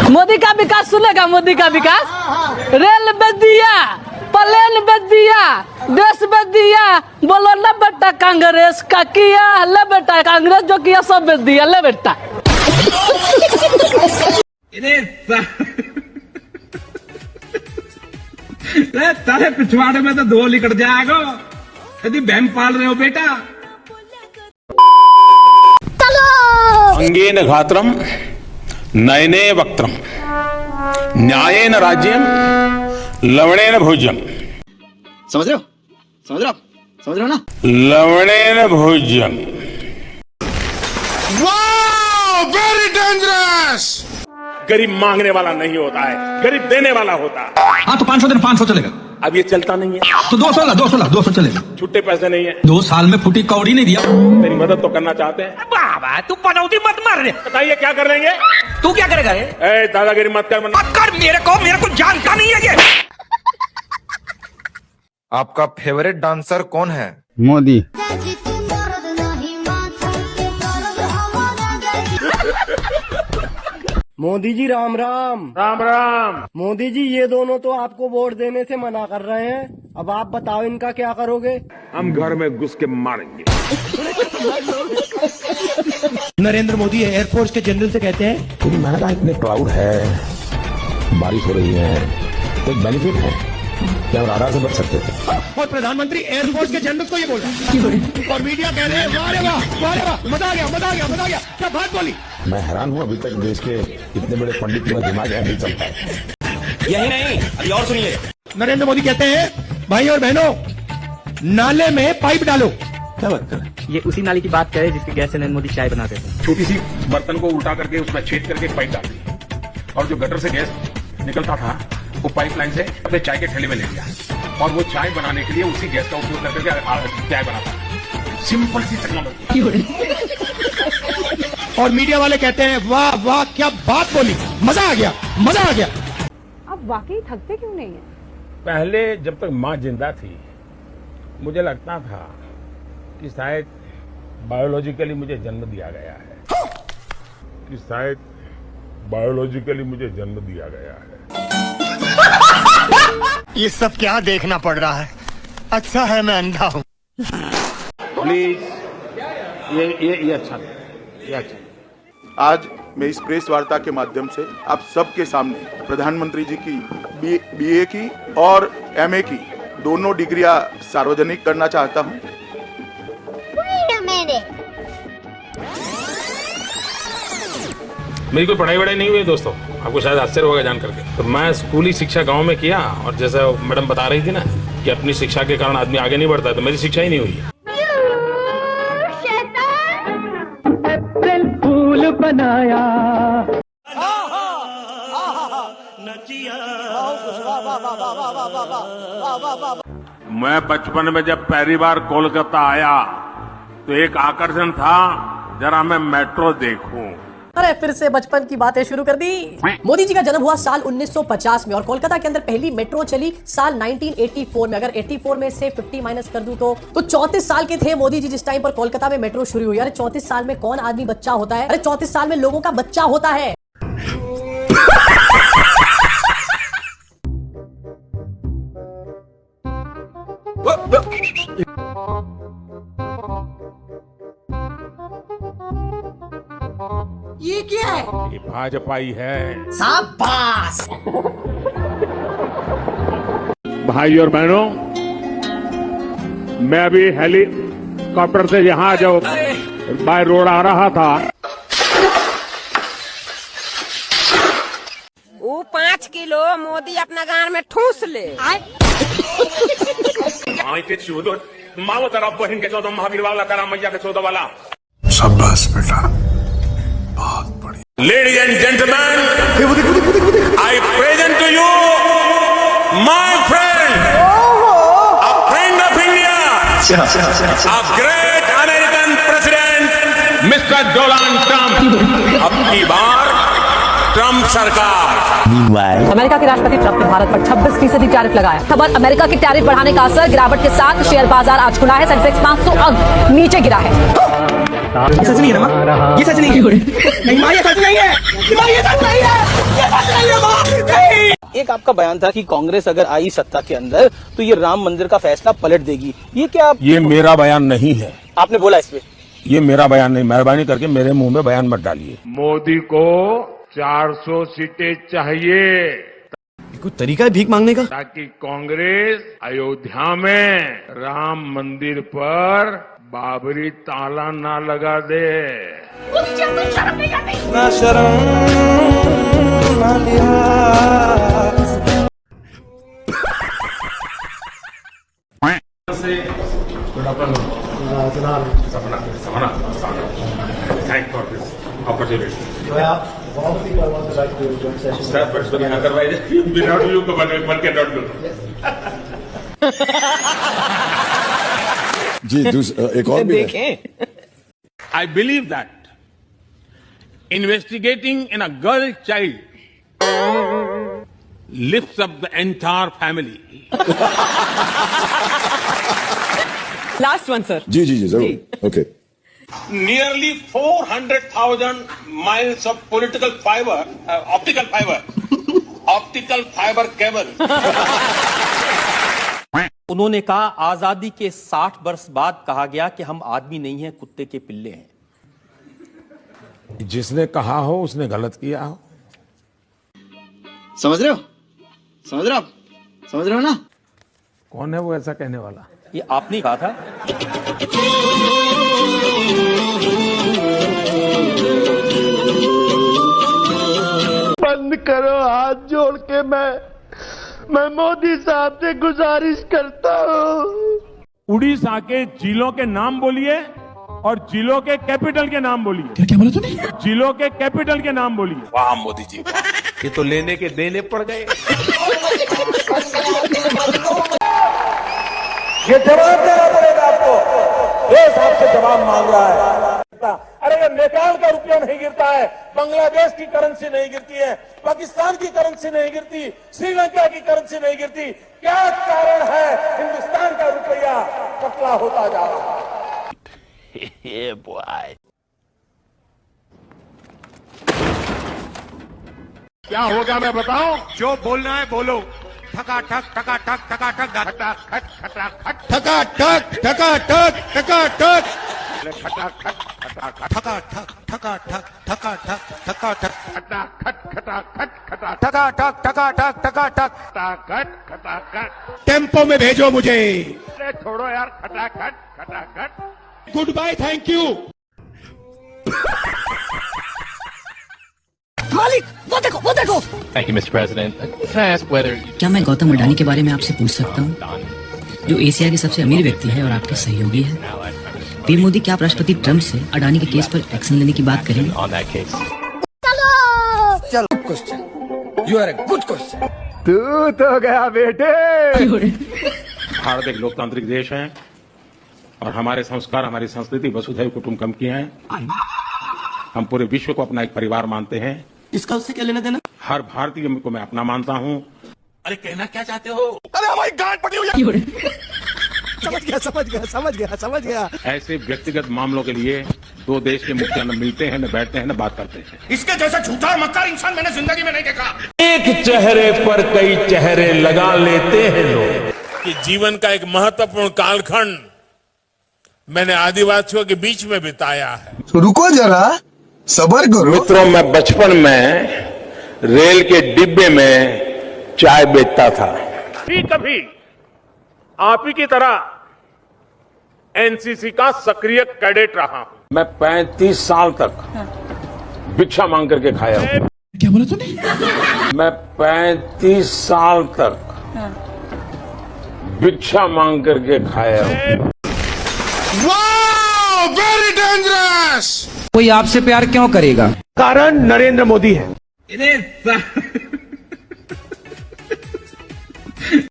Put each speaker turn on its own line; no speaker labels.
मोदी का विकास सुनेगा? मोदी का विकास, रेल बेच दिया, प्लेन बेच दिया, देश बेच दिया। बोलो ना बेटा कांग्रेस का किया, ले बेटा कांग्रेस जो किया सब बेच दिया, ले बेटा।
तारे पिछवाड़े में तो धो निकट जाएगा यदि बहन पाल रहे हो बेटा।
अंगेन घात्रम नयने वक्त्रम न्यायेन राज्यम लवणेन भोज्यम।
समझ रहे हो? समझ रहे हो? समझ रहे हो ना?
लवणेन भोज्यम।
Very dangerous.
गरीब मांगने वाला नहीं होता है, गरीब देने वाला होता है।
हाँ तो 500 दिन 500 चलेगा।
अब ये चलता नहीं है
तो 200 चलेगा।
छुट्टे पैसे नहीं है।
2 साल में फुटी कौड़ी नहीं दिया।
मेरी मदद तो करना चाहते हैं।
बाबा तू पनौती मत मार रे।
बताइए क्या कर लेंगे?
तू क्या करेगा रे?
ए दादागिरी मत कर।
मत कर, मेरे को जानता नहीं है ये।
आपका फेवरेट डांसर कौन है?
मोदी।
मोदी जी राम राम।
राम राम।
मोदी जी ये दोनों तो आपको वोट देने से मना कर रहे हैं, अब आप बताओ इनका क्या करोगे?
हम घर में घुस के मारेंगे।
नरेंद्र मोदी एयरफोर्स के जनरल से कहते हैं
महाराज इतने क्लाउड है, बारिश हो रही है, तो एक बेनिफिट है कि हम राडा से बच सकते थे।
और प्रधानमंत्री एयरफोर्स के जनरल को ये बोल रहा और मीडिया कह रहे हैं वाह रे वाह, वाह रे वाह, मजा आ गया, क्या बात बोली।
मैं हैरान हूँ, अभी तक देश के इतने बड़े पंडित का दिमाग नहीं चलता है।
यही नहीं, अभी और सुनिए।
नरेंद्र मोदी कहते हैं भाई और बहनों नाले में पाइप डालो।
क्या बात कर?
ये उसी नाली की बात करे जिसकी गैस से नरेंद्र मोदी चाय बनाते थे।
छोटी सी बर्तन को उल्टा करके उसमें छेद करके एक पाइप डाल दी और जो गटर से गैस निकलता था वो पाइपलाइन से अपने चाय के ठेले में ले लिया और वो चाय बनाने के लिए उसी गैस का उपयोग करके चाय बनाता। सिंपल सी टेक्नोलॉजी।
और मीडिया वाले कहते हैं वाह वाह क्या बात बोली, मजा आ गया।
आप वाकई थकते क्यों नहीं है?
पहले जब तक माँ जिंदा थी मुझे लगता था कि शायद बायोलॉजिकली मुझे जन्म दिया गया है।
ये सब क्या देखना पड़ रहा है? अच्छा है मैं अंधा हूँ।
प्लीज ये अच्छा नहीं।
आज मैं इस प्रेस वार्ता के माध्यम से आप सबके सामने प्रधानमंत्री जी की बीए की और एमए की दोनों डिग्रियां सार्वजनिक करना चाहता हूं।
मेरी कोई पढ़ाई वढ़ाई नहीं हुई दोस्तों, आपको शायद आश्चर्य होगा जान करके। तो मैं स्कूली शिक्षा गांव में किया और जैसा मैडम बता रही थी ना कि अपनी शिक्षा के कारण आदमी आगे नहीं बढ़ता है, तो मेरी शिक्षा ही नहीं हुई।
अप्रैल फूल बनाया
मैं बचपन में जब पहली बार कोलकाता आया तो एक आकर्षण था, जरा मैं मेट्रो देखूं।
अरे फिर से बचपन की बातें शुरू कर दी। मोदी जी का जन्म हुआ साल 1950 में और कोलकाता के अंदर पहली मेट्रो चली साल 1984 में। अगर 84 में से 50 माइनस कर दूं तो 34 साल के थे मोदी जी जिस टाइम पर कोलकाता में मेट्रो शुरू हुई। अरे 34 साल में कौन आदमी बच्चा होता है? अरे 34 साल में लोगों का बच्चा होता है।
ये क्या है?
ये भाजपाई है।
शाबाश।
भाई और बहनों, मैं अभी हेलीकॉप्टर से यहाँ जो बाय रोड आ रहा था,
वो 5 किलो मोदी अपना गान में ठूस ले।
माँ तरफ बहन के 14 महावीर वाला करा मैया के 14 वाला।
शाबाश बेटा, बहुत बढ़िया।
Ladies and gentlemen, I present to you my friend, a friend of India, a great American president, Mr. Donald Trump। अब की बार ट्रम्प सरकार।
अमेरिका के राष्ट्रपति ट्रंप ने भारत पर 26% टैरिफ लगाया। खबर अमेरिका के टैरिफ बढ़ाने का असर, गिरावट के साथ शेयर बाजार आज खुला है। सेंसेक्स 500 अंक नीचे गिरा है।
ये सच नहीं है ना? ये सच नहीं है। नहीं माँ, ये सच नहीं है। ये सच नहीं है। एक आपका बयान था कि कांग्रेस अगर आई सत्ता के अंदर तो ये राम मंदिर का फैसला पलट देगी, ये क्या?
ये मेरा बयान नहीं है,
आपने बोला इस पे?
ये मेरा बयान नहीं, मेहरबानी करके मेरे मुंह में बयान मत डालिए।
मोदी को 400 सीटें चाहिए
कोई तरीका है भीख मांगने का?
ताकि कांग्रेस अयोध्या में राम मंदिर पर बाबरी ताला ना लगा दे।
ना शर्म ना लिहाज।
Thank for this opportunity. Sir, but otherwise, without you, one cannot do.
जी एक और भी है।
I believe that investigating in a girl child lifts up the entire family.
Last one sir.
जी जी जी जरूर okay.
Nearly 400,000 miles of political fiber, optical fiber cable.
उन्होंने कहा आजादी के 60 वर्ष बाद कहा गया कि हम आदमी नहीं हैं, कुत्ते के पिल्ले हैं।
जिसने कहा हो उसने गलत किया हो।
समझ रहे हो? समझ रहे हो आप? समझ रहे हो ना?
कौन है वो ऐसा कहने वाला?
ये आपने कहा था।
बंद करो, हाथ जोड़ के मैं मोदी साहब से गुजारिश करता हूँ।
उड़ीसा के जिलों के नाम बोलिए और जिलों के कैपिटल के नाम बोलिए।
क्या बोला तूने?
जिलों के कैपिटल के नाम बोलिए।
वाह मोदी जी, ये तो लेने के देने पड़ गए।
ये जवाब देना पड़ेगा आपको, देश आपसे जवाब मांग रहा है। अरे नेपाल का रुपया नहीं गिरता है, बांग्लादेश की करेंसी नहीं गिरती है, पाकिस्तान की करेंसी नहीं गिरती, श्रीलंका की करेंसी नहीं गिरती, क्या कारण है हिंदुस्तान का रुपया पतला होता जा रहा है?
क्या होगा मैं बताऊं? जो बोलना है बोलो। ठकाठक ठकाठक ठकाठक खटाखट खटाखट
ठकाठक ठकाठक ठकाठक
खटाखट खटाखट ठकाठक ठकाठक ठकाठक ठकाठक खटाखट खटाखट खटाखट
ठकाठक ठकाठक ठकाठक
खटाखट खटाखट।
टेम्पो में भेजो मुझे।
अरे छोड़ो यार, खटाखट खटाखट।
Goodbye, thank you.
मालिक वो देखो वो देखो।
Thank you, Mr. President. Can I ask whether
क्या मैं गौतम अडानी के बारे में आपसे पूछ सकता हूँ, जो एशिया के सबसे अमीर व्यक्ति है और आपके सहयोगी है? पीएम मोदी क्या आप राष्ट्रपति ट्रंप से अडानी के केस पर एक्शन लेने की बात करेंगे?
on that case?
तू तो गया बेटे।
भारत एक लोकतांत्रिक देश है और हमारे संस्कार, हमारी संस्कृति वसुधैव कुटुंबकम की है। हम पूरे विश्व को अपना एक परिवार मानते हैं।
इसका उससे क्या लेना देना?
हर भारतीय को मैं अपना मानता हूँ।
अरे कहना क्या चाहते हो?
अरे हमारी गांड पड़ी हुई है। समझ गया समझ गया समझ गया समझ गया।
ऐसे व्यक्तिगत मामलों के लिए दो देश के मुखिया न मिलते हैं, न बैठते हैं, न बात करते हैं।
इसके जैसा झूठा और मक्कार इंसान मैंने जिंदगी में नहीं देखा।
एक चेहरे पर कई चेहरे लगा लेते हैं लोग। कि जीवन का एक महत्वपूर्ण कालखंड मैंने आदिवासियों के बीच में बिताया है।
रुको जरा, सबर करो।
मित्रों, मैं बचपन में रेल के डिब्बे में चाय बेचता था। कभी आप ही की तरह एनसीसी का सक्रिय कैडेट रहा हूं। मैं 35 साल तक भिक्षा मांग करके खाया हूं।
क्या बोला तूने?
मैं 35 साल तक भिक्षा मांग करके खाया हूं।
वाह, वेरी डेंजरस।
कोई आपसे प्यार क्यों करेगा?
कारण नरेंद्र मोदी है।